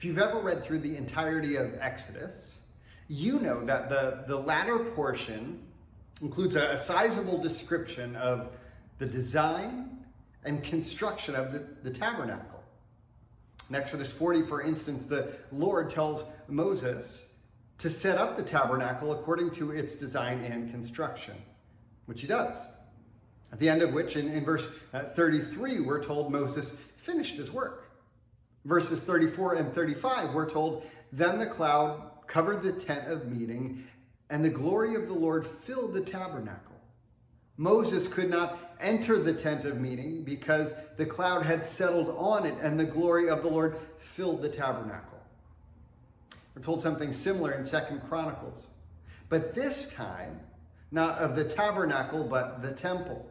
If you've ever read through the entirety of Exodus, you know that the latter portion includes a sizable description of the design and construction of the tabernacle. In Exodus 40, for instance, the Lord tells Moses to set up the tabernacle according to its design and construction, which he does. At the end of which, in verse 33, we're told Moses finished his work. Verses 34 and 35, we're told, then the cloud covered the tent of meeting, and the glory of the Lord filled the tabernacle. Moses could not enter the tent of meeting because the cloud had settled on it, and the glory of the Lord filled the tabernacle. We're told something similar in 2 Chronicles, but this time, not of the tabernacle, but the temple.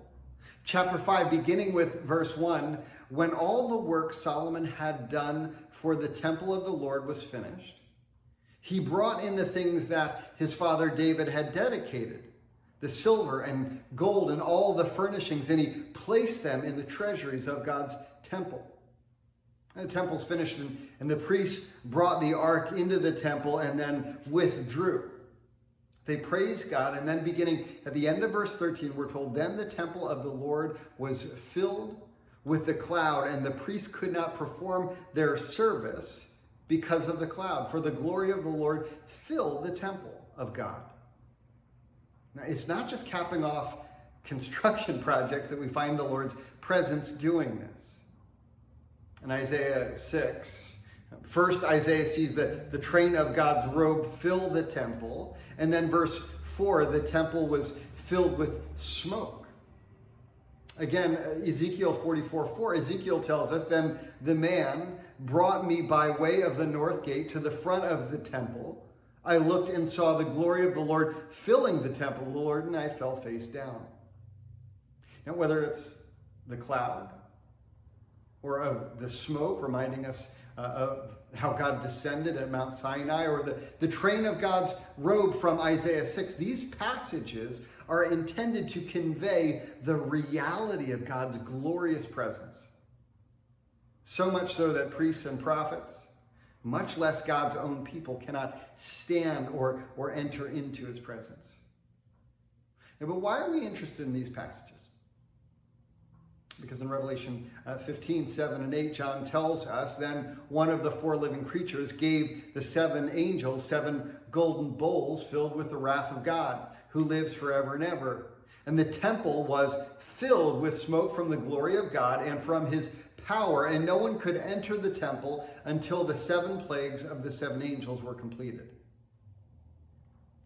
Chapter 5, beginning with verse 1, when all the work Solomon had done for the temple of the Lord was finished, he brought in the things that his father David had dedicated, the silver and gold and all the furnishings, and he placed them in the treasuries of God's temple. And the temple's finished, and the priests brought the ark into the temple and then withdrew. They praised God, and then beginning at the end of verse 13, we're told, then the temple of the Lord was filled with the cloud, and the priests could not perform their service because of the cloud, for the glory of the Lord filled the temple of God. Now, it's not just capping off construction projects that we find the Lord's presence doing this. In Isaiah 6, first Isaiah sees the train of God's robe fill the temple, and then verse 4, the temple was filled with smoke. Again, Ezekiel 44:4, Ezekiel tells us, then the man brought me by way of the north gate to the front of the temple. I looked and saw the glory of the Lord filling the temple of the Lord, and I fell face down. Now, whether it's the cloud or of the smoke, reminding us of how God descended at Mount Sinai, or the train of God's robe from Isaiah 6, these passages are intended to convey the reality of God's glorious presence. So much so that priests and prophets, much less God's own people, cannot stand or enter into his presence. Now, but why are we interested in these passages? Because in Revelation 15, 7 and 8, John tells us, then one of the four living creatures gave the seven angels 7 golden bowls filled with the wrath of God, who lives forever and ever. And the temple was filled with smoke from the glory of God and from his power, and no one could enter the temple until the 7 plagues of the 7 angels were completed.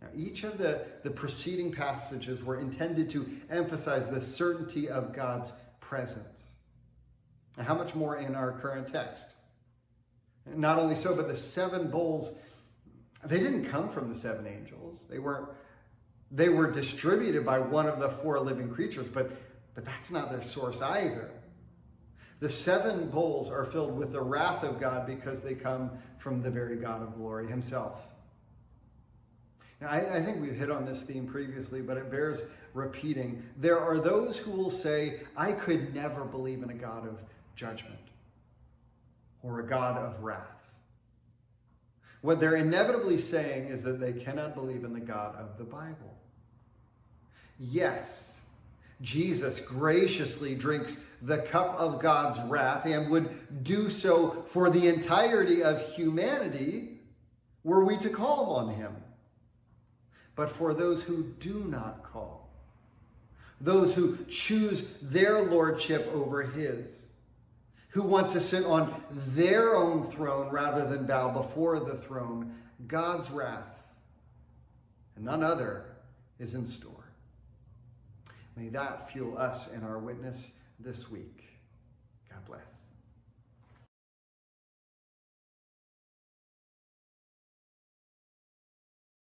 Now, each of the preceding passages were intended to emphasize the certainty of God's presence. And how much more in our current text? Not only so, but the 7 bowls, they didn't come from the 7 angels. They were distributed by one of the 4 living creatures, but that's not their source either. The 7 bowls are filled with the wrath of God because they come from the very God of glory himself. Now, I think we've hit on this theme previously, but it bears repeating. There are those who will say, I could never believe in a God of judgment or a God of wrath. What they're inevitably saying is that they cannot believe in the God of the Bible. Yes, Jesus graciously drinks the cup of God's wrath and would do so for the entirety of humanity were we to call on him. But for those who do not call, those who choose their lordship over his, who want to sit on their own throne rather than bow before the throne, God's wrath, and none other, is in store. May that fuel us in our witness this week. God bless.